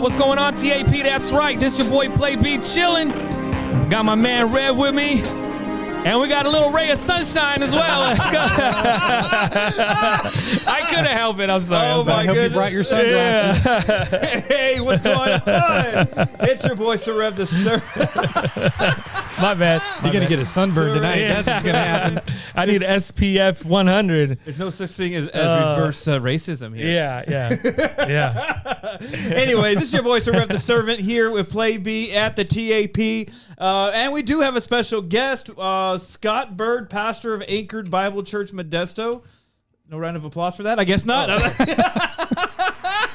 Yo, what's going on, TAP? That's right. This your boy Play B chillin'. Got my man Rev with me. And we got a little ray of sunshine as well. Let's go. I couldn't help it. I'm sorry. Oh, my I hope you brought your sunglasses. Yeah. Hey, what's going on? It's your boy, Sir Rev the Sir. My bad. You're going to get a sunburn tonight. Yeah. That's what's going to happen. I need SPF 100. There's no such thing as reverse racism here. Yeah. Anyways, this is your boy, Sir Rev the Servant, here with Play B at the TAP. And we do have a special guest, Scott Bird, pastor of Anchored Bible Church, Modesto. No round of applause for that? I guess not.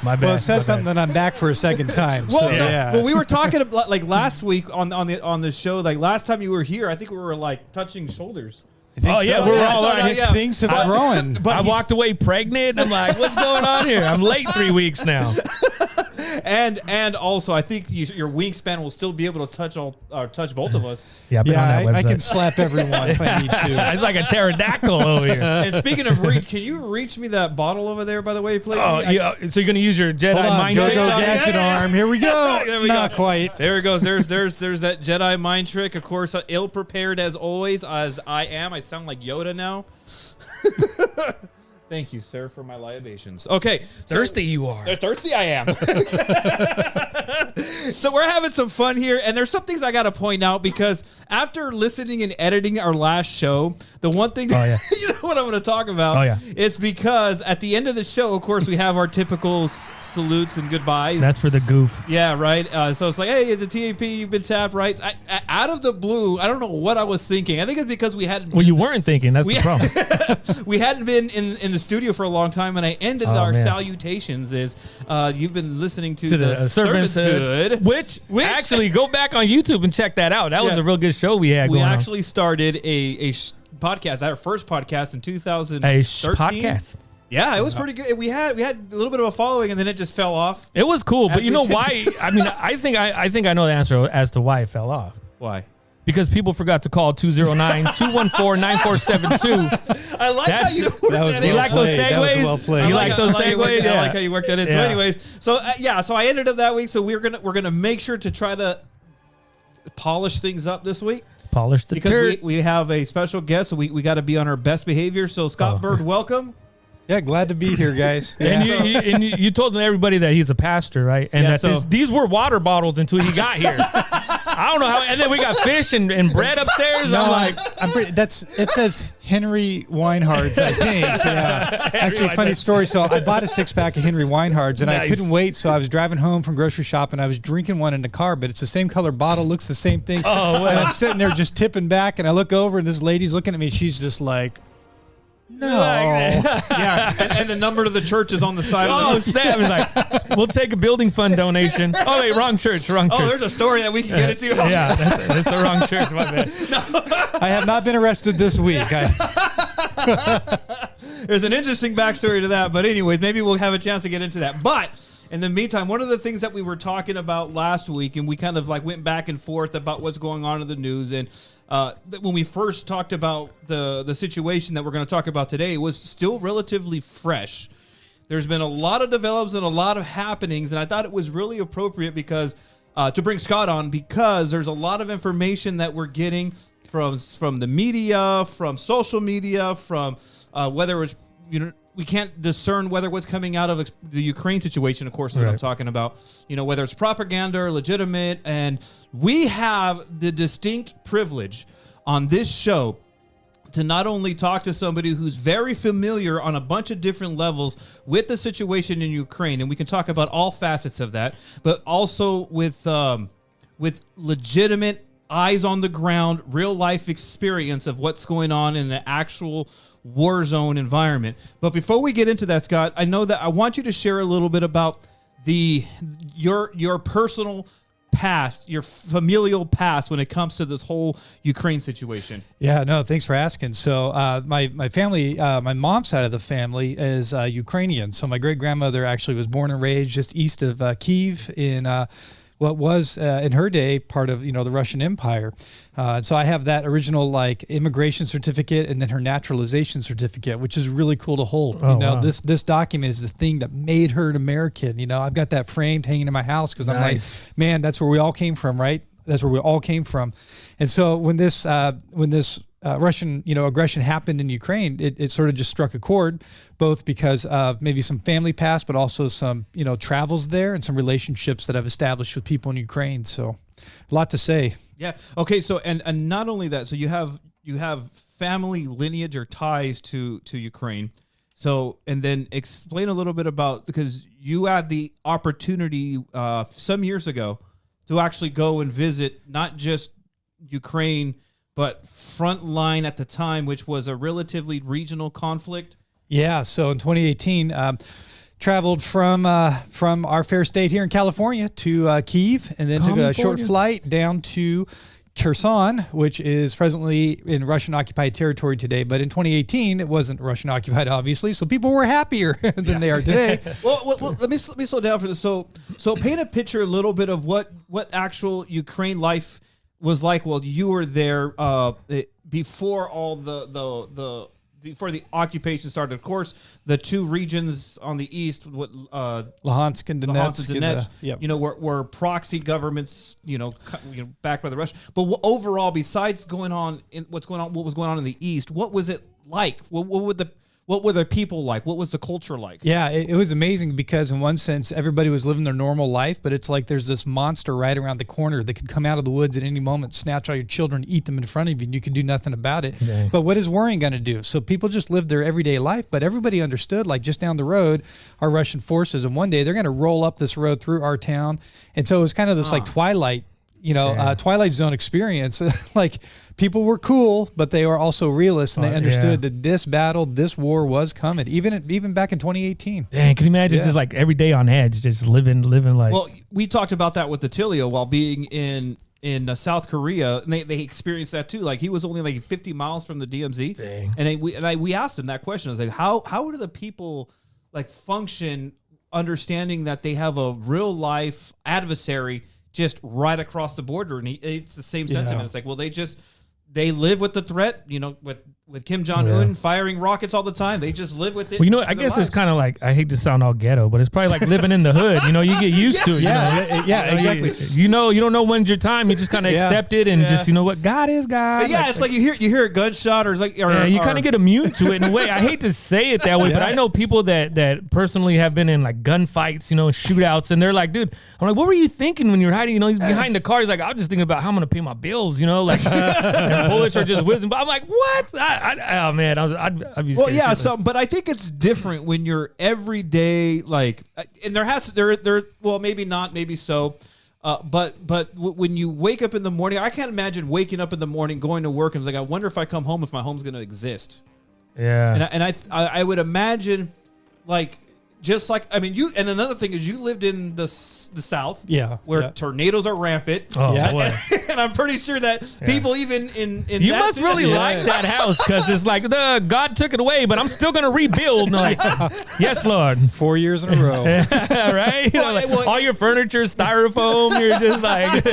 My bad. Well, it says something that I'm back for a second time. Well, So, yeah. well, we were talking about, like last week on the show. Like last time you were here, I think we were like touching shoulders. Oh, yeah, we're all right. Yeah. Things have grown. But I walked away pregnant. I'm like, what's going on here? I'm late 3 weeks now. And also, I think your wingspan will still be able to touch both of us. Yeah, I've been on that I website. can slap everyone if I need to. It's like a pterodactyl over here. And speaking of reach, can you reach me that bottle over there? By the way, please. Oh, yeah. So you're gonna use your Jedi Hold on, mind go trick? gadget Yeah. arm. Here we go. There we Not go. quite. There it goes. There's that Jedi mind trick. Of course, ill prepared as always, as I am. I sound like Yoda now. Thank you, sir, for my libations. Okay, Thirsty you are. Thirsty I am. So we're having some fun here, and there's some things I got to point out because after listening and editing our last show, the one thing Oh, yeah. you know what I'm going to talk about Oh, yeah. is because at the end of the show, of course, we have our typical salutes and goodbyes. That's for the goof. Yeah, right. So it's like, hey, the TAP, you've been tapped, right? Out of the blue, I don't know what I was thinking. I think it's because we hadn't. Well, you weren't thinking. That's the problem. We hadn't been in the studio for a long time, and I ended our man. salutations is you've been listening to the the Servant's Servanthood, Which actually go back on YouTube and check that out. That was Yeah. a real good show we had we going actually started a podcast, our first podcast in 2013. on. A podcast. Yeah, it was pretty good. We had a little bit of a following, and then it just fell off. It was cool, but As you we know did. why? I mean, I think I know the answer as to why it fell off. Why? Because people forgot to call 209-214-9472. I like how That's- you That worked was that You in. well like those played. That was segues? well played. You like those segues? I like how you worked that in. So, Yeah. anyways, so I ended up that week. So we're gonna make sure to try to polish things up this week Polish the because turd. we have a special guest. So we got to be on our best behavior. So Scott Oh. Bird, welcome. Yeah, glad to be here, guys. And Yeah. you told everybody that he's a pastor, right? And Yeah, that so- these were water bottles until he got here. I don't know how. And then we got fish and bread upstairs. No, I'm like, it says Henry Weinhard's, I think. Yeah. Actually, a funny story. So I bought a 6-pack of Henry Weinhard's, and I Nice. couldn't wait. So I was driving home from grocery shopping. I was drinking one in the car, but it's the same color bottle, looks the same thing. Oh, well. And I'm sitting there just tipping back, and I look over, and this lady's looking at me. She's just like, no. Like Yeah, and the number to the church is on the side. oh of the snap! It's like, we'll take a building fund donation. Oh wait, wrong church. Oh, there's a story that we can get into. Yeah, that's the wrong church. My bad. I have not been arrested this week. There's an interesting backstory to that, but anyways, maybe we'll have a chance to get into that. But in the meantime, one of the things that we were talking about last week, and we kind of like went back and forth about what's going on in the news, and when we first talked about the situation that we're going to talk about today, it was still relatively fresh. There's been a lot of develops and a lot of happenings, and I thought it was really appropriate because to bring Scott on because there's a lot of information that we're getting from the media, from social media, from whether it's we can't discern whether what's coming out of the Ukraine situation, of course, is what I'm Right. talking about. Whether it's propaganda or legitimate, and we have the distinct privilege on this show to not only talk to somebody who's very familiar on a bunch of different levels with the situation in Ukraine, and we can talk about all facets of that, but also with legitimate eyes on the ground, real life experience of what's going on in the actual war zone environment. But before we get into that, Scott, I know that I want you to share a little bit about your personal past, your familial past when it comes to this whole Ukraine situation. Yeah, no, thanks for asking. So my family, my mom's side of the family is Ukrainian. So my great-grandmother actually was born and raised just east of Kyiv in what was in her day part of the Russian Empire. So I have that original like immigration certificate and then her naturalization certificate, which is really cool to hold. Wow. This document is the thing that made her an American. I've got that framed hanging in my house because I'm like, man, that's where we all came from, right? That's where we all came from. And so when this Russian aggression happened in Ukraine, it sort of just struck a chord, both because of maybe some family past, but also some travels there and some relationships that I've established with people in Ukraine. So a lot to say. Yeah. Okay. So and not only that, so you have family lineage or ties to Ukraine. So and then explain a little bit about, because you had the opportunity some years ago to actually go and visit not just Ukraine, but front line at the time, which was a relatively regional conflict. Yeah. So in 2018, traveled from our fair state here in California to Kyiv, and then took a short flight down to Kherson, which is presently in Russian-occupied territory today. But in 2018, it wasn't Russian-occupied, obviously. So people were happier than they are today. Well, let me slow down for this. So paint a picture a little bit of what actual Ukraine life was like. Well, you were there before all before the occupation started. Of course, the two regions on the east, Luhansk and Donetsk, were proxy governments, backed by the Russians. But overall, besides what was going on in the east, what was it like? What were the people like? What was the culture like? Yeah, it was amazing because in one sense, everybody was living their normal life, but it's like there's this monster right around the corner that could come out of the woods at any moment, snatch all your children, eat them in front of you, and you could do nothing about it. Yeah. But what is worrying going to do? So people just lived their everyday life, but everybody understood, like just down the road are Russian forces, and one day they're going to roll up this road through our town. And so it was kind of this like Twilight Zone experience. Like people were cool, but they were also realists, and they understood that this battle, this war was coming, even back in 2018. Dang, can you imagine just like every day on edge, just living like. Well, we talked about that with Attilio while being in South Korea, and they experienced that too. Like he was only like 50 miles from the DMZ. Dang. And we asked him that question. I was like, how do the people like function, understanding that they have a real life adversary just right across the border? And it's the same sentiment. It's like, well, they live with the threat, with Kim Jong-un firing rockets all the time. They just live with it. Well, I guess it's kind of like, I hate to sound all ghetto, but it's probably like living in the hood. You get used to it. Exactly. You don't know when's your time. You just kind of accept it and just, what, God is God. Yeah, it's like you hear a gunshot or it's like... you kind of get immune to it in a way. I hate to say it that way, but I know people that personally have been in like gunfights, shootouts, and they're like, dude, I'm like, what were you thinking when you were hiding? He's behind the car. He's like, I was just thinking about how I'm going to pay my bills, like and bullets are just whizzing. But I'm like, what? Oh man, I'd be scared. But I think it's different when you're everyday, like, and there well, maybe not, maybe so, but when you wake up in the morning, I can't imagine waking up in the morning, going to work, and it's like, I wonder if I come home, if my home's going to exist. Yeah, and I would imagine, like. Just like, and another thing is you lived in the South, where tornadoes are rampant. Oh, boy. And I'm pretty sure that people even in you that must really like that house, because it's like God took it away, but I'm still gonna rebuild. Like, yes, Lord. 4 years in a row, right? All your furniture is styrofoam. You're just like,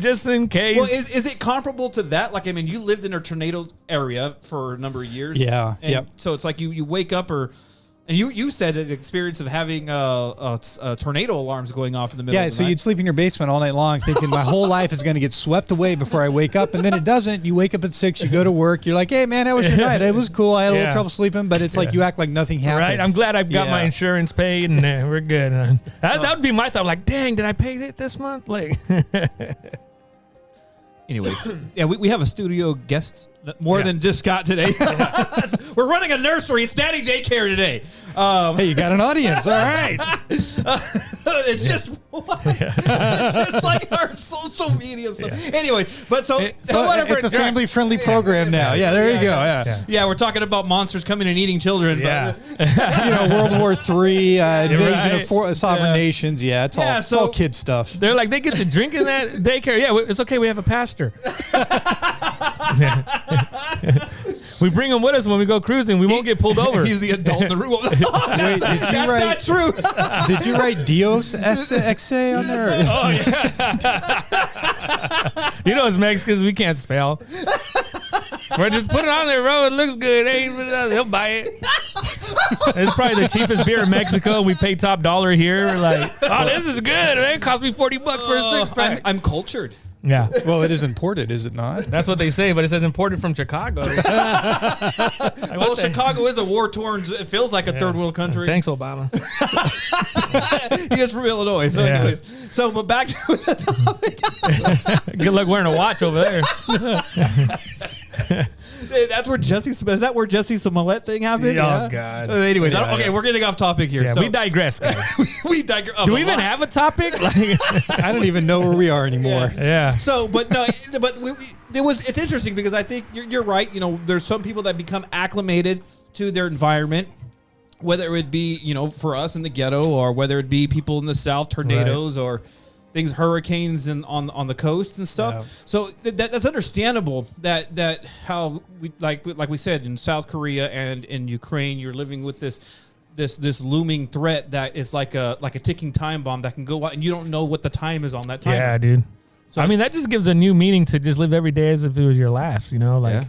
just in case. Well, is it comparable to that? Like, you lived in a tornado area for a number of years. Yeah. So it's like you wake up and you said an experience of having tornado alarms going off in the middle of the so night. you'd sleep in your basement all night long thinking my whole life is going to get swept away before I wake up, and then it doesn't. You wake up at 6, you go to work, you're like, hey man, how was your night? It was cool. I had a little trouble sleeping, but it's like you act like nothing happened. Right, I'm glad I've got my insurance paid, and we're good. That would be my thought. Like, dang, did I pay it this month? Like, anyways, we have a studio guest more than just Scott today. We're running a nursery. It's daddy daycare today. Hey, you got an audience. All right. It's just like our social media stuff. Anyways, but it's a family-friendly program now. Yeah, there you go. Yeah, we're talking about monsters coming and eating children. Yeah. But, World War III, invasion of sovereign nations. Yeah, it's all kid stuff. They're like, they get to drink in that daycare. Yeah, it's okay. We have a pastor. We bring him with us when we go cruising. We won't get pulled over. He's the adult in the room. That's not true. Did you write Dios Exe on there? Oh yeah. You know it's Mexicans. We can't spell. We're just put it on there, bro. It looks good. He'll buy it. It's probably the cheapest beer in Mexico. We pay top dollar here. We're like, oh, this is good. Man. It cost me $40 for a 6-pack. I'm cultured. Yeah. Well, it is imported, is it not? That's what they say, but it says imported from Chicago. Well, Chicago is a war-torn. It feels like a third world country. Thanks, Obama. He is from Illinois. So, Yeah. anyways, but back to the topic. Good luck wearing a watch over there. Hey, that's where is that where Jesse Smollett thing happened? Oh, God. Anyways, Yeah, okay, yeah. we're getting off topic here. Yeah, so we digress, guys. we digress. Do we even have a topic? I don't even know where we are anymore. Yeah. So, but no, but it's interesting because I think you're right. You know, there's some people that become acclimated to their environment, whether it be, you know, for us in the ghetto, or whether it be people in the South, tornadoes, or things, hurricanes on the coast and stuff. Yeah. So that's understandable that how we like we said, in South Korea and in Ukraine, you're living with this looming threat that is like a ticking time bomb that can go out and you don't know what the time is on that time. Yeah, dude. So- I mean, that just gives a new meaning to just live every day as if it was your last, you know? Like, Yeah.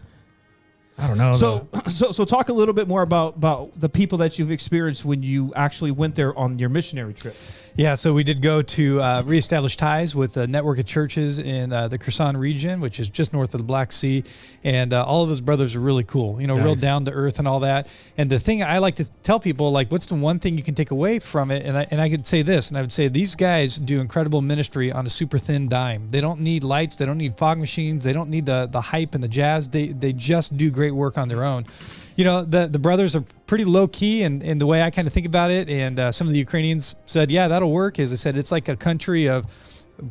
I don't know. So talk a little bit more about the people that you've experienced when you actually went there on your missionary trip. Yeah, so we did go to reestablish ties with a network of churches in the Kherson region, which is just north of the Black Sea. And all of those brothers are really cool, you know, real Nice. down to earth and all that. And the thing I like to tell people, like, what's the one thing you can take away from it? And I could say this, and I would say these guys do incredible ministry on a super thin dime. They don't need lights. They don't need fog machines. They don't need the hype and the jazz. They just do great work on their own. You know, the brothers are pretty low key, and the way I kind of think about it, and some of the Ukrainians said, yeah, that'll work. As I said, it's like a country of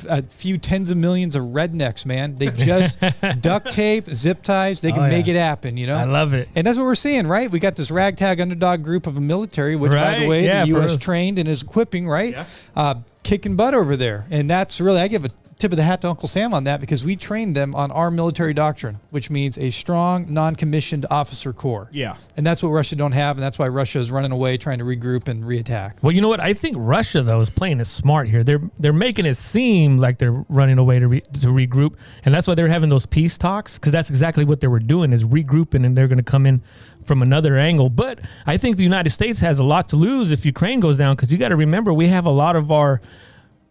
a few tens of millions of rednecks, man. They just duct tape, zip ties. They can make it happen, you know? I love it. And that's what we're seeing, right? We got this ragtag underdog group of a military, which, by the Right, way, yeah, the for U.S. real. trained and is equipping, right? Yeah. Kicking butt over there. And that's really, I give a tip of the hat to Uncle Sam on that, because we trained them on our military doctrine, which means a strong, non-commissioned officer corps. Yeah. And that's what Russia don't have, and that's why Russia is running away, trying to regroup and reattack. Well, you know what? I think Russia, though, is playing it smart here. They're making it seem like they're running away to regroup, and that's why they're having those peace talks, because that's exactly what they were doing, is regrouping, and they're going to come in from another angle. But I think the United States has a lot to lose if Ukraine goes down, because you got to remember, we have a lot of our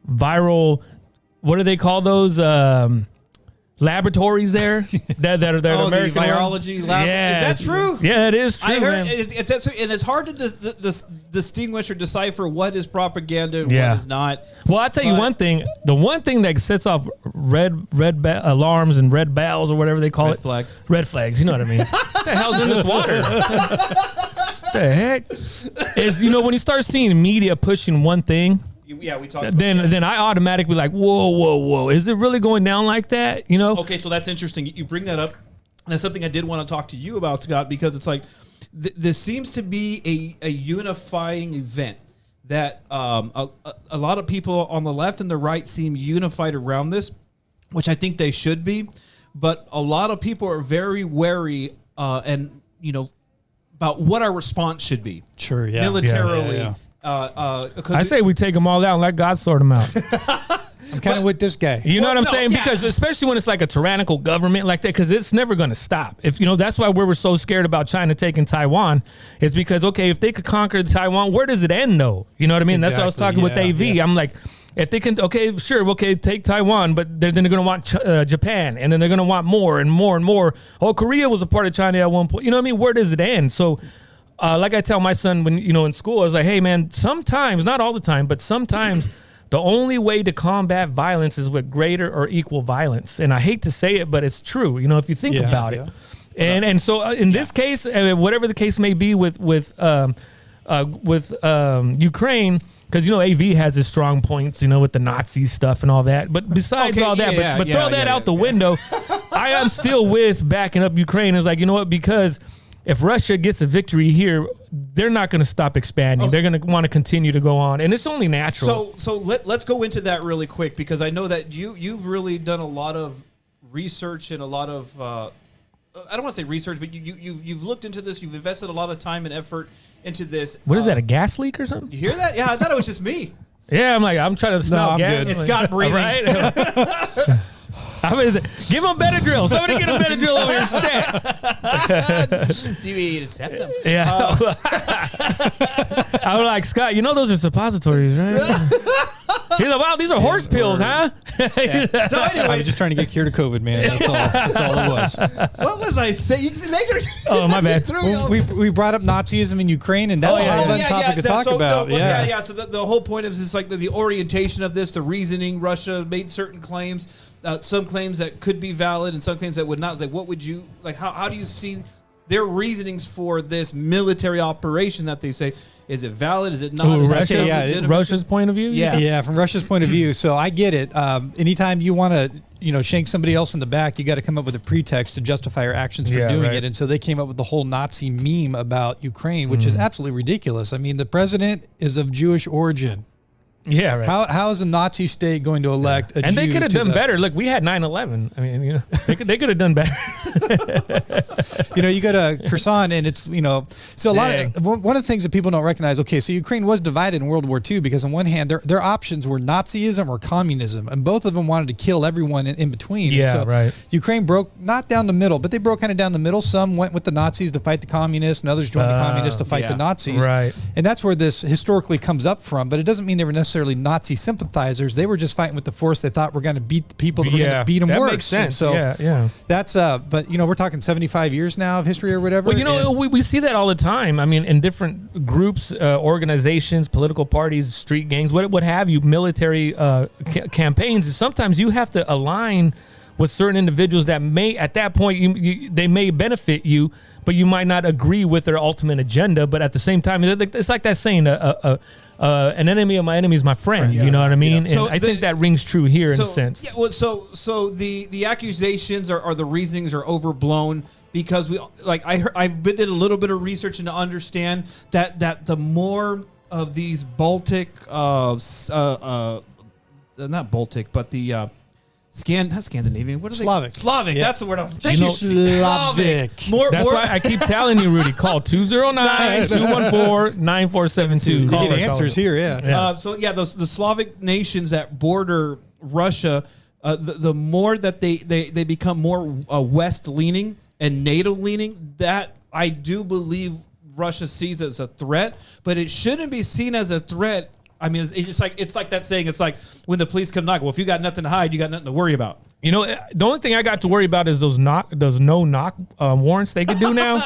viral, what do they call those? Laboratories there that are Oh, American the virology lab. Yeah, Is that true? Yeah, it is true. I heard man. and it's hard to distinguish or decipher what is propaganda and Yeah. what is not. Well, I'll tell you But- one thing. The one thing that sets off red alarms and red bells or whatever they call Red it. flags. Red flags. You know what I mean? What the hell's in this water? What the heck? Is, you know, when you start seeing media pushing one thing, Yeah, we talked. then I automatically like, whoa. Is it really going down like that? You know? Okay, so that's interesting. You bring that up. And that's something I did want to talk to you about, Scott, because it's like this seems to be a unifying event that a lot of people on the left and the right seem unified around this, which I think they should be. But a lot of people are very wary and, you know, about what our response should be. Sure, yeah. Militarily. Yeah. I say we take them all out and let God sort them out. I'm kind of with this guy. You know Well, what I'm no, saying? yeah. Because especially when it's like a tyrannical government like that, because it's never going to stop. If you know, that's why we were so scared about China taking Taiwan. Is because okay, if they could conquer Taiwan, where does it end though? You know what I mean? That's what I was Exactly, talking with yeah, AV. yeah. I'm like, if they can, okay, sure, okay, take Taiwan, but then they're going to want Japan, and then they're going to want more and more and more. Oh, Korea was a part of China at one point. You know what I mean? Where does it end? So. Like I tell my son when, you know, in school, I was like, hey, man, sometimes, not all the time, but sometimes the only way to combat violence is with greater or equal violence. And I hate to say it, but it's true, you know, if you think Yeah, about yeah. it. And so in this case, whatever the case may be with Ukraine, because, you know, AV has his strong points, you know, with the Nazi stuff and all that. But besides Okay, all that, yeah, but yeah, throw that yeah, out the yeah. window, I am still with backing up Ukraine. It's like, you know what, because if Russia gets a victory here, they're not going to stop expanding. They're going to want to continue to go on, and it's only natural. So let's go into that really quick, because I know that you've really done a lot of research and a lot of I don't want to say research, but you've looked into this. You've invested a lot of time and effort into this. What is that? A gas leak or something? You hear that? Yeah, I thought it was just me. Yeah, I'm trying to smell I'm gas. good. It's got breathing. Right? Give him Benadryl. Somebody get a Benadryl over here. Stat. Do you eat septum? Yeah. I was like, Scott, you know those are suppositories, right? He's like, wow, these are horse pills, huh? So I was anyways, just trying to get cured of COVID, man. That's all it was. what was I saying? Oh, my bad. We brought up Nazism in Ukraine, and that's a fun topic to talk about. So the whole point of this is like the orientation of this, the reasoning. Russia made certain claims, some claims that could be valid, and some claims that would not. Like, what would you like? How do you see their reasonings for this military operation that they say? Is it valid? Is it not? Ooh, Is it legitimate? Russia's point of view? Yeah. From Russia's point of view. So I get it. Anytime you want to, shank somebody else in the back, you got to come up with a pretext to justify your actions for doing it. And so they came up with the whole Nazi meme about Ukraine, which is absolutely ridiculous. I mean, the president is of Jewish origin. Yeah, right. How is a Nazi state going to elect a Jew? And they could have done better. Look, we had 9/11. I mean, they could have done better. You go to Kherson and it's, so a lot of, one of the things that people don't recognize, okay, so Ukraine was divided in World War II because on one hand, their options were Nazism or communism, and both of them wanted to kill everyone in between. Yeah, and so right. Ukraine broke, not down the middle, but they broke kind of down the middle. Some went with the Nazis to fight the communists, and others joined the communists to fight the Nazis. Right. And that's where this historically comes up from, but it doesn't mean they were necessarily Nazi sympathizers. They were just fighting with the force they thought were going to beat the people that were going to beat them that worse. Makes sense. So yeah. that's but we're talking 75 years now of history or whatever. Well, we see that all the time. I mean, in different groups, organizations, political parties, street gangs, what have you, military campaigns. Is sometimes you have to align with certain individuals that may, at that point, they may benefit you, but you might not agree with their ultimate agenda. But at the same time, it's like that saying, an enemy of my enemy is my friend. You know what I mean? So and I think that rings true here in a sense. Yeah, well, so the accusations or the reasonings are overblown because I did a little bit of research and to understand that the more of these Baltic not Baltic but the not Scandinavian. What are Slavic. they? Slavic. Yeah. That's the word. Slavic. That's why I keep telling you, Rudy. Call 209-214-9472. Call the answers here. Yeah. The Slavic nations that border Russia, the more that they become more West leaning and NATO leaning, that I do believe Russia sees as a threat, but it shouldn't be seen as a threat. I mean, it's like that saying. It's like when the police come knock. Well, if you got nothing to hide, you got nothing to worry about. The only thing I got to worry about is those no knock warrants they could do now.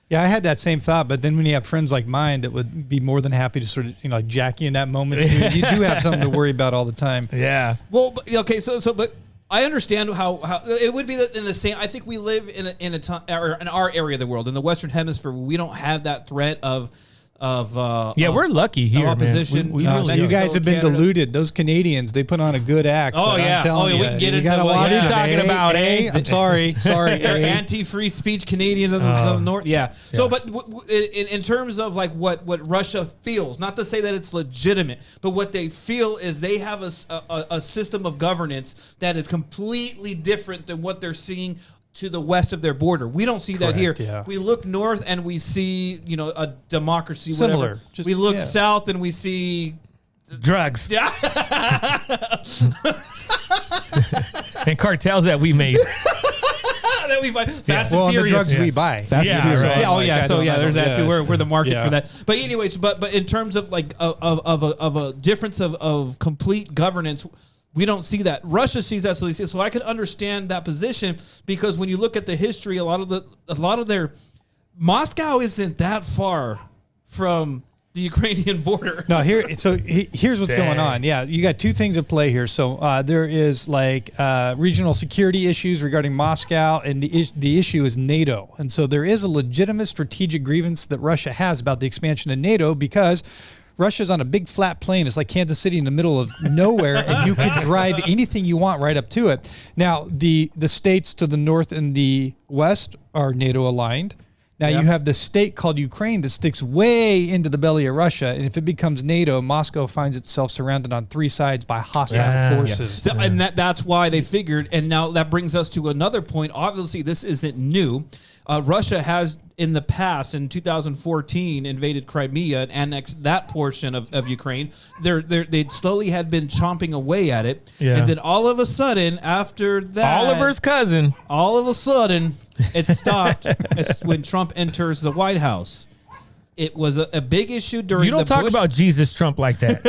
Yeah, I had that same thought, but then when you have friends like mine that would be more than happy to sort of, like jack you in that moment, you do have something to worry about all the time. Yeah. Well, okay, but I understand how it would be that in the same. I think we live in a time, or in our area of the world, in the Western Hemisphere, we don't have that threat of we're lucky here, opposition. Man. So you guys have been deluded. Those Canadians, they put on a good act. Oh yeah, we can get into what are you talking about? I'm sorry. They're anti-free speech Canadians in the north. Yeah. So, but in terms of like what Russia feels, not to say that it's legitimate, but what they feel is they have a system of governance that is completely different than what they're seeing to the west of their border. We don't see that here. Yeah. We look north and we see, a democracy, Similar. whatever. We look south and we see drugs. Yeah. And cartels that we made. that we buy. Fast and the Furious. drugs we buy. Fast and Furious. Right. There's that too. We're the market for that. But anyways, but in terms of like of a difference of complete governance, we don't see that. Russia sees that, so I could understand that position because when you look at the history, a lot of their Moscow isn't that far from the Ukrainian border. No, here's what's going on. Yeah, you got two things at play here. So there is like regional security issues regarding Moscow, and the issue is NATO. And so there is a legitimate strategic grievance that Russia has about the expansion of NATO because Russia's on a big flat plain. It's like Kansas City in the middle of nowhere, and you could drive anything you want right up to it. Now, the states to the north and the west are NATO aligned. Now Yeah. you have the state called Ukraine that sticks way into the belly of Russia, and if it becomes NATO, Moscow finds itself surrounded on 3 sides by hostile Yeah. forces. So, and that's why they figured. And now that brings us to another point. Obviously, this isn't new. Russia has, in the past, in 2014, invaded Crimea and annexed that portion of Ukraine. They slowly had been chomping away at it. Yeah. And then all of a sudden, after that, Oliver's cousin. all of a sudden, it stopped. It's when Trump enters the White House. It was a big issue during You don't the talk Bush about Jesus Trump like that.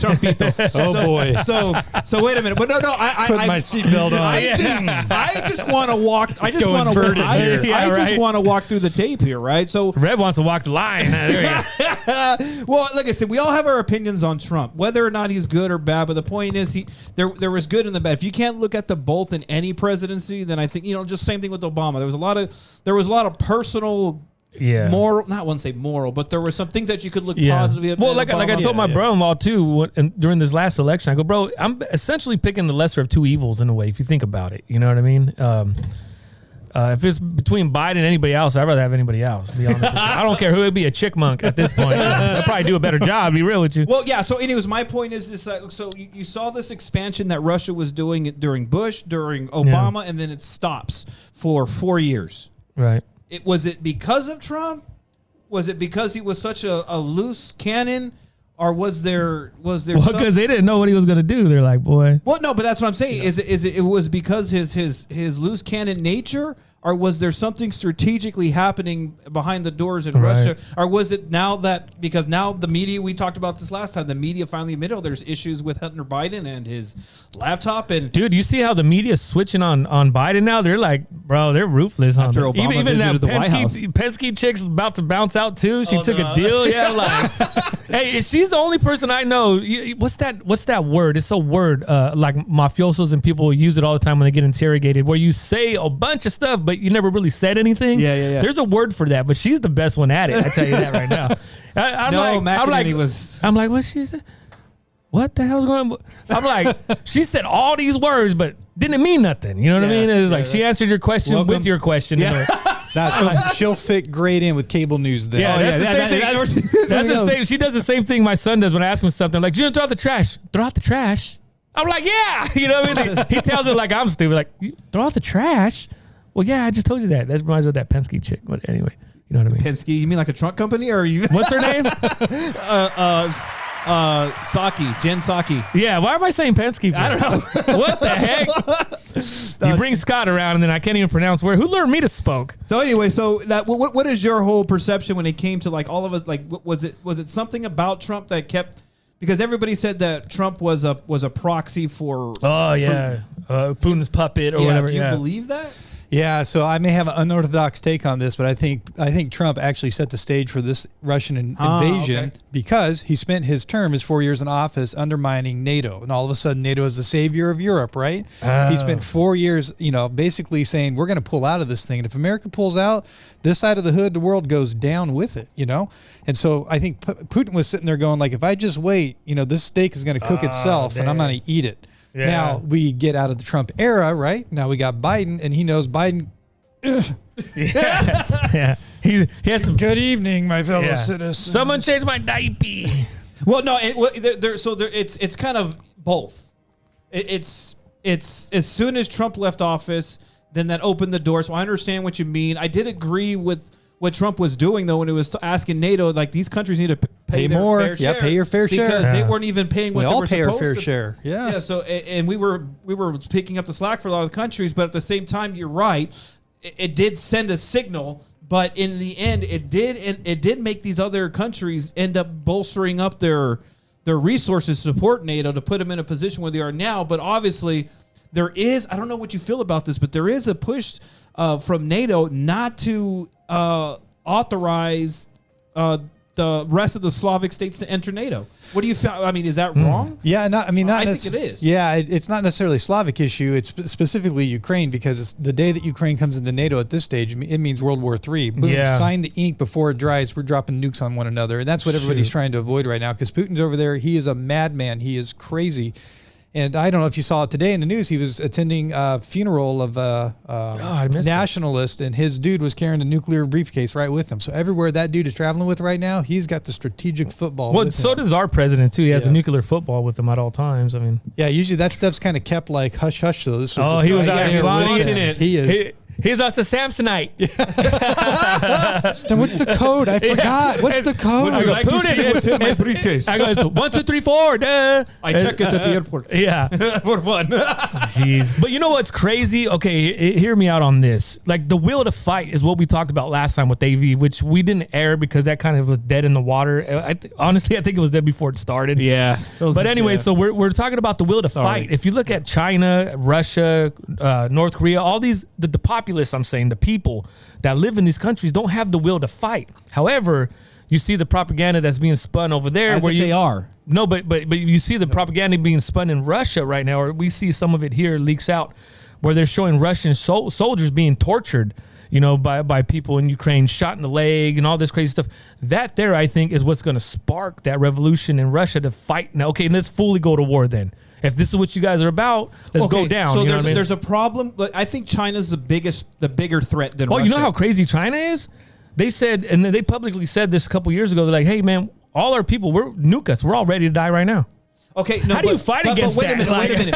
Trumpito. Oh, boy. So wait a minute. But no, Put my seatbelt on. I just want to walk. I just go want to. inverted here. Yeah, I just right. want to walk through the tape here, right? So, Rev wants to walk the line. There you go. well, like I said, we all have our opinions on Trump, whether or not he's good or bad. But the point is, there was good and the bad. If you can't look at the both in any presidency, then I think just same thing with Obama. There was a lot of personal. Yeah. Moral, not want to say moral, but there were some things that you could look Yeah. positively at. Well, at like I Obama. told my brother-in-law too during this last election, I go, bro, I'm essentially picking the lesser of two evils in a way, if you think about it. You know what I mean? If it's between Biden and anybody else, I'd rather have anybody else. To be honest with you. I don't care who would be a chickmunk at this point. They'll probably do a better job. To be real with you. Well, yeah. So, anyways, my point is this: so you saw this expansion that Russia was doing it during Bush, during Obama, and then it stops for 4 years. Right. Was it because of Trump? Was it because he was such a loose cannon, or was there? Well, because they didn't know what he was going to do. They're like, boy. Well, no, but that's what I'm saying. Is it was because his loose cannon nature, or was there something strategically happening behind the doors in Right. Russia, or was it because now the media, we talked about this last time, the media finally admitted there's issues with Hunter Biden and his laptop and. Dude, you see how the media's switching on Biden now? They're like, bro, they're ruthless. After on Obama even that visited the White House. Penske chick's about to bounce out too. She Oh, took no. a deal. Yeah, like, hey, she's the only person I know. What's that word? It's a word like mafiosos and people use it all the time when they get interrogated, where you say a bunch of stuff but you never really said anything. Yeah. There's a word for that, but she's the best one at it. I tell you that right now. I'm like, what she said? What the hell's going on? I'm like, she said all these words, but didn't mean nothing. You know what I mean? It was like she answered your question Welcome. with your question. Yeah. She'll fit great in with cable news then. Yeah, that's the same thing. That's the same. She does the same thing my son does when I ask him something. Like, you don't throw out the trash. Throw out the trash. I'm like, yeah. You know what I mean? Like, he tells it like I'm stupid. Like, you throw out the trash. Well, yeah, I just told you that. That reminds me of that Penske chick. But anyway, you know what I mean? Penske, you mean like a trunk company, or you? What's her name? Saki, Jen Saki. Yeah, why am I saying Penske? For? I don't know. What the heck? You bring Scott around, and then I can't even pronounce where. Who learned me to spoke? So anyway, what is your whole perception when it came to like all of us? Like, was it something about Trump that kept? Because everybody said that Trump was a proxy for. Oh yeah, Putin's puppet or whatever. Do you yeah. believe that? Yeah, so I may have an unorthodox take on this, but I think Trump actually set the stage for this Russian invasion because he spent his 4 years in office undermining NATO, and all of a sudden NATO is the savior of Europe, right? He spent 4 years, basically saying we're going to pull out of this thing, and if America pulls out, this side of the hood, the world goes down with it, And so I think Putin was sitting there going like, if I just wait, this steak is going to cook itself, and I'm going to eat it. Yeah. Now we get out of the Trump era, right? Now we got Biden, and he knows Biden. Yeah, he has some. Good evening, my fellow Yeah. citizens. Someone changed my diaper. Well, no. It's kind of both. It's as soon as Trump left office, then that opened the door. So I understand what you mean. I did agree with what Trump was doing, though, when it was asking NATO, like, these countries need to pay their more. fair Yeah, share. pay your fair share. Because they Yeah. weren't even paying what We they all were pay our supposed fair to. share. Yeah. Yeah. So, and we were picking up the slack for a lot of countries, but at the same time, you're right. It did send a signal, but in the end, it did make these other countries end up bolstering up their resources to support NATO to put them in a position where they are now. But obviously, there is, I don't know what you feel about this, but there is a push from NATO not to authorize the rest of the Slavic states to enter NATO. What do you feel? I mean, is that wrong? Yeah, not I think it is. Yeah, it's not necessarily a Slavic issue. It's specifically Ukraine, because the day that Ukraine comes into NATO at this stage, it means World War III. Boom, Yeah. sign the ink before it dries. We're dropping nukes on one another, and that's what everybody's trying to avoid right now. Because Putin's over there, he is a madman. He is crazy. And I don't know if you saw it today in the news. He was attending a funeral of a I missed nationalist, and his dude was carrying a nuclear briefcase right with him. So everywhere that dude is traveling with right now, he's got the strategic football. Well, with so him. does our president too. He has Yeah. a nuclear football with him at all times. I mean, Yeah, usually that stuff's kind of kept like hush hush. So this was Oh, just he was right out there here with flaunting him. it. He is. he's us a Samsonite. Then what's the code? I forgot. What's the code? Would you like to Put it see in- what's in my briefcase? I go, it's 1, 2, 3, 4. Duh. I check it at the airport Yeah. for fun. Jeez. But you know what's crazy? Okay, hear me out on this. Like the will to fight is what we talked about last time with AV, which we didn't air because that kind of was dead in the water. Honestly, I think it was dead before it started. Yeah. But anyway, so we're talking about the will to fight. If you look at China, Russia, North Korea, all these, the populace, I'm saying, the people that live in these countries don't have the will to fight. However, you see the propaganda that's being spun over there. As where if you, they are. No, but you see the propaganda being spun in Russia right now, or we see some of it here leaks out, where they're showing Russian soldiers being tortured, you know, by people in Ukraine, shot in the leg and all this crazy stuff. That there, I think, is what's going to spark that revolution in Russia to fight. Now, okay, let's fully go to war then. If this is what you guys are about, let's go down. So you know there's what I mean? there's a problem. But I think China's the bigger threat than Oh, Russia. you know how crazy China is? They said, and they publicly said this a couple years ago. They're like, "Hey, man, all our people, nuke us. We're all ready to die right now." Okay, no, How do you fight against wait that? a minute, wait a minute.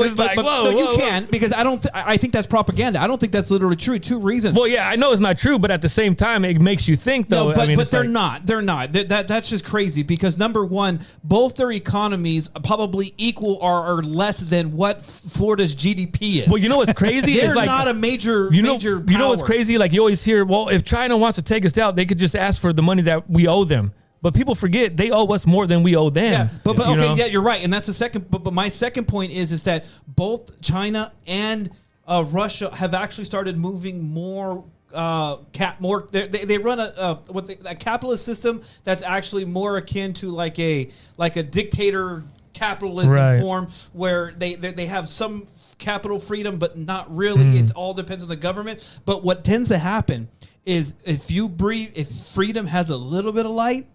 It's like, whoa, no, whoa, you whoa. can't, because I don't. I think that's propaganda. I don't think that's literally true. Two reasons. Well, yeah, I know it's not true, but at the same time, it makes you think, though. No, but, I mean, but it's they're like- not. They're not. That's just crazy, because number one, both their economies probably equal or less than what Florida's GDP is. Well, you know what's crazy? they're It's like, not a major. you know, major you know what's power. crazy? Like you always hear, well, if China wants to take us out, they could just ask for the money that we owe them. But people forget they owe us more than we owe them. Yeah, but you okay, know? yeah, you're right, and that's the second. But my second point is that both China and Russia have actually started moving more. They run a capitalist system that's actually more akin to like a dictator capitalism Right. form, where they have some capital freedom, but not really. It all depends on the government. But what tends to happen is if freedom has a little bit of light,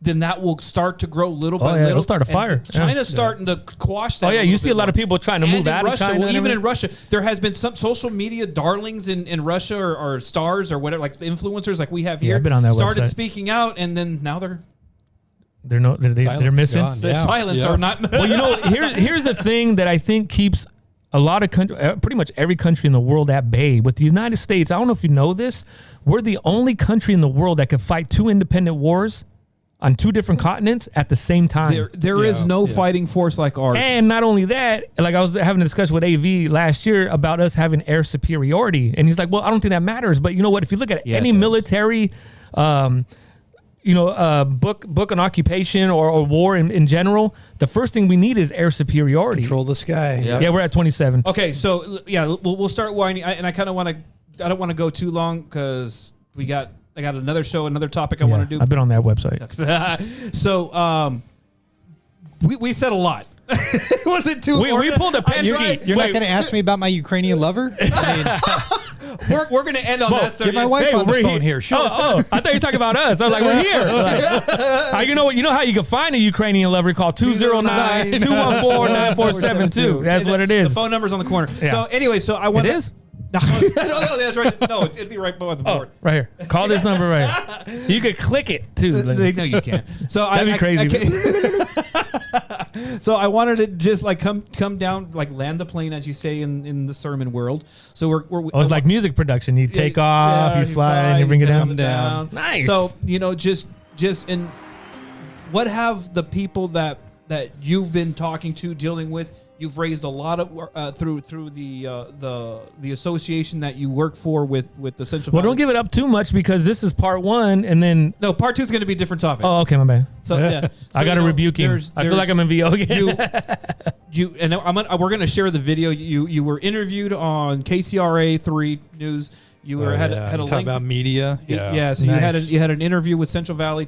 then that will start to grow little by yeah, little. it'll start a And fire. China's Yeah. starting to quash that. Oh, yeah, you see a lot of people trying to move out of Russia, China and even in everything. Russia, there has been some social media darlings in Russia or stars or whatever, like the influencers like we have here. I've been on that started website. speaking out, and then now they're They're missing. gone. the Yeah. silence Yeah. are not. Well, you know, here's the thing that I think keeps a lot of pretty much every country in the world at bay. With the United States, I don't know if you know this, we're the only country in the world that could fight two independent wars on two different continents at the same time. There is no fighting force like ours. And not only that, like I was having a discussion with AV last year about us having air superiority. And he's like, well, I don't think that matters. But you know what? If you look at any it does. military, book on occupation or war in general, the first thing we need is air superiority. Control the sky. Yeah, we're at 27. Okay, so yeah, we'll start winding, and I kind of want to. I don't want to go too long because I got another show, another topic I want to do. I've been on that website. So we said a lot. Was it too? We pulled a pen. You're Right. not Wait. going to ask me about my Ukrainian lover? We're going to end on that. Get my wife on the phone here. Sure. Oh, I thought you were talking about us. I was like, we're here. Like, you know how you can find a Ukrainian lover? Call 209-214-9472. That's what it is. The phone number's on the corner. Yeah. So anyway, so I want. It is? No, that's right. No, it'd be right above the board. Right here. Call this number right here. You could click it too. No, you can't. So That'd be crazy. So I wanted to just like come down, like land the plane, as you say in the sermon world. So we're Oh, it's like music production. You take off, you fly, and you bring it come down. Nice. So just in what have the people that you've been talking to, dealing with, you've raised a lot of through the association that you work for with the Central Well, Valley. don't give it up too much because this is part one, and then. No, part 2 is going to be a different topic. Oh, okay, my bad. So yeah, I got to rebuke him. I feel like I'm in VO again. You and we're going to share the video. You were interviewed on KCRA 3 News. You were had a Talk link about media. Yeah, so Nice. you had an interview with Central Valley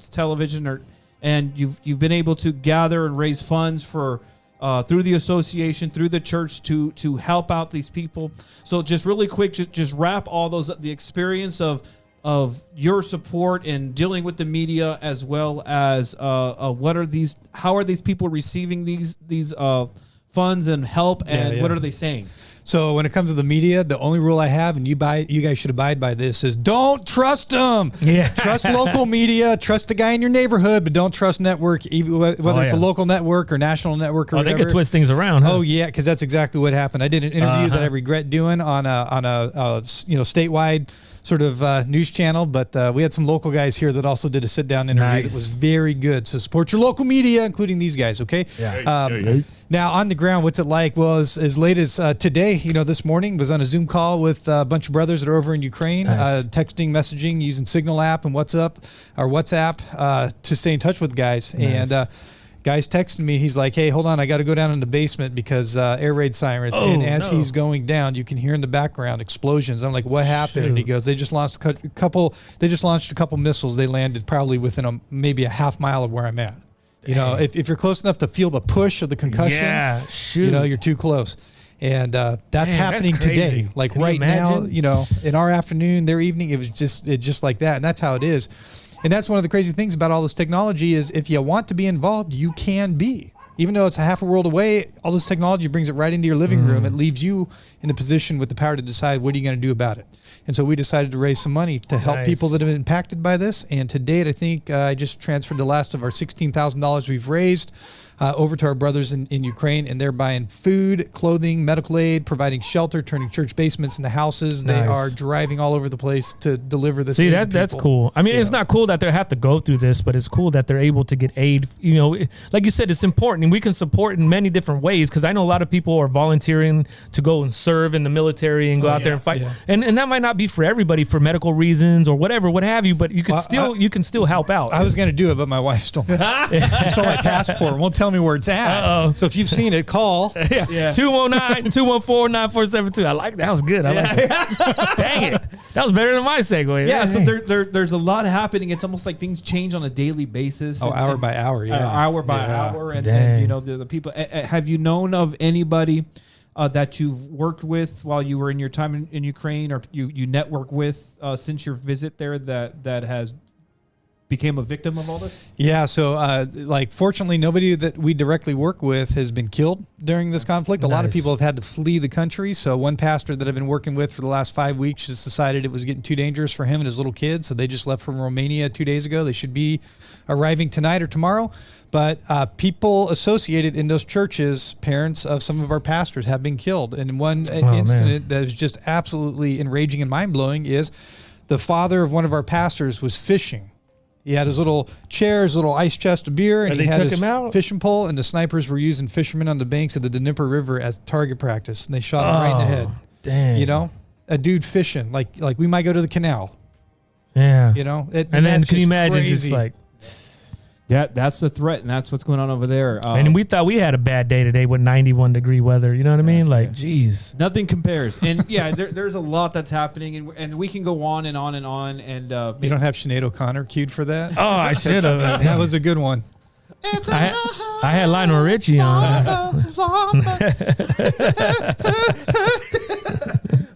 Television, and you've been able to gather and raise funds for through the association, through the church to help out these people. So just really quick, just wrap all those the experience of of your support in dealing with the media, as well as what are these? How are these people receiving these funds and help, and what are they saying? So when it comes to the media, the only rule I have, and you guys should abide by this, is don't trust them. Yeah. Trust local media, trust the guy in your neighborhood, but don't trust network, even whether it's a local network or national network or whatever. They could twist things around. Huh? Oh yeah, because that's exactly what happened. I did an interview that I regret doing on a statewide sort of news channel, but we had some local guys here that also did a sit-down interview that was very good. So support your local media, including these guys, okay? Yeah. Now, on the ground, what's it like? Well, as late as today, this morning, was on a Zoom call with a bunch of brothers that are over in Ukraine, texting, messaging, using Signal app and WhatsApp to stay in touch with guys. Nice. And guys texting me, he's like, hey, hold on, I got to go down in the basement because air raid sirens. And as he's going down, you can hear in the background explosions. I'm like, what happened? Shoot. And he goes, they just launched a couple missiles. They landed probably within maybe a half mile of where I'm at. Dang. If you're close enough to feel the push of the concussion, you're too close. And that's happening today. Like can right now, in our afternoon, their evening, it was just like that. And that's how it is. And that's one of the crazy things about all this technology is if you want to be involved, you can be. Even though it's a half a world away, all this technology brings it right into your living room. It leaves you in a position with the power to decide what are you going to do about it. And so we decided to raise some money to help people that have been impacted by this. And to date, I think I just transferred the last of our $16,000 we've raised over to our brothers in Ukraine, and they're buying food, clothing, medical aid, providing shelter, turning church basements into houses. Nice. They are driving all over the place to deliver this. See, that's cool. I mean, it's not cool that they have to go through this, but it's cool that they're able to get aid. Like you said, it's important, and we can support in many different ways, because I know a lot of people are volunteering to go and serve in the military and go out there and fight. Yeah. And that might not be for everybody for medical reasons or whatever, what have you, but you can still help out. I was going to do it, but my wife stole my passport. Won't tell me where it's at. Uh-oh. So if you've seen it, call. 219-214-9472. I like that. That was good. I like that. Dang it. That was better than my segue. Yeah, so there's a lot happening. It's almost like things change on a daily basis. Hour by hour, hour by hour. And the people. Have you known of anybody that you've worked with while you were in your time in Ukraine, or you network with since your visit there that has became a victim of all this? Yeah, so fortunately, nobody that we directly work with has been killed during this conflict. A lot of people have had to flee the country. So one pastor that I've been working with for the last 5 weeks just decided it was getting too dangerous for him and his little kids. So they just left from Romania 2 days ago. They should be arriving tonight or tomorrow. But people associated in those churches, parents of some of our pastors, have been killed. And one incident that is just absolutely enraging and mind-blowing is the father of one of our pastors was fishing. He had his little chair, his little ice chest of beer, and he had his fishing pole, and the snipers were using fishermen on the banks of the Dnieper River as target practice, and they shot him right in the head. Dang. A dude fishing, like we might go to the canal. Yeah. And then can you imagine crazy. Just like... Yeah, that's the threat, and that's what's going on over there. And we thought we had a bad day today with 91-degree weather. You know what I mean? Like, geez. Nothing compares. And, there's a lot that's happening, and we can go on and on and on. And you don't have Sinead O'Connor queued for that? Oh, I should have. That was a good one. I had Lionel Richie on.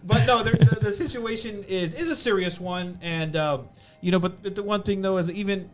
But no, the situation is a serious one, and but the one thing though is even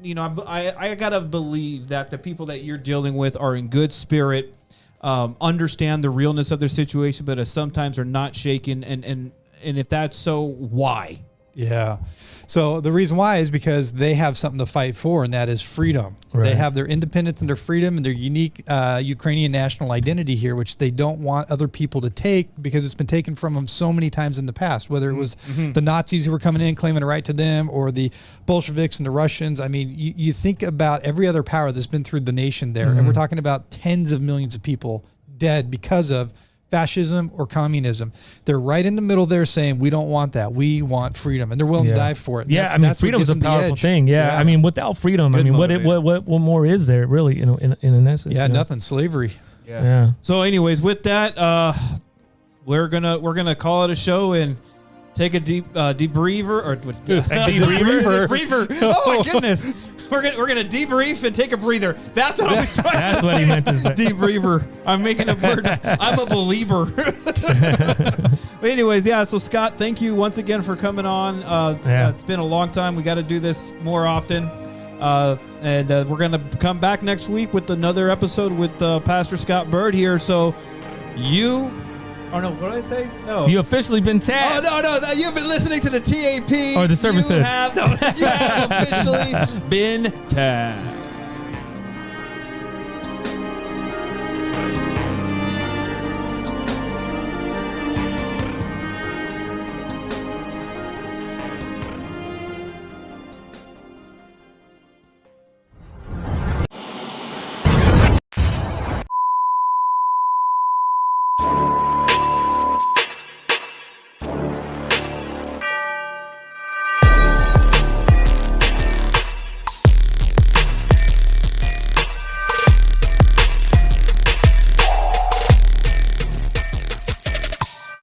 I gotta believe that the people that you're dealing with are in good spirit, understand the realness of their situation, but sometimes are not shaken, and if that's so, why? Yeah. So the reason why is because they have something to fight for, and that is freedom. Right. They have their independence and their freedom and their unique Ukrainian national identity here, which they don't want other people to take because it's been taken from them so many times in the past, whether it was the Nazis who were coming in claiming a right to them, or the Bolsheviks and the Russians. I mean, you think about every other power that's been through the nation there, and we're talking about tens of millions of people dead because of fascism or communism. They're right in the middle there saying, we don't want that. We want freedom. And they're willing to die for it. Yeah, freedom is a powerful thing. Yeah. I mean, without freedom, what more is there really in an essence? Yeah, nothing. Slavery. Yeah. So anyways, with that, we're gonna call it a show and take a deep debriever. Oh my goodness. We're gonna debrief and take a breather. That's what I was trying That's to what say. he meant to say. Debriefer. I'm making a word. I'm a believer. But anyways, yeah. So Scott, thank you once again for coming on. It's been a long time. We got to do this more often. And we're gonna come back next week with another episode with Pastor Scott Bird here. So you. Oh no! What did I say? No. You officially been tagged. Oh no! You've been listening to the TAP. Or the services. You have officially been tagged.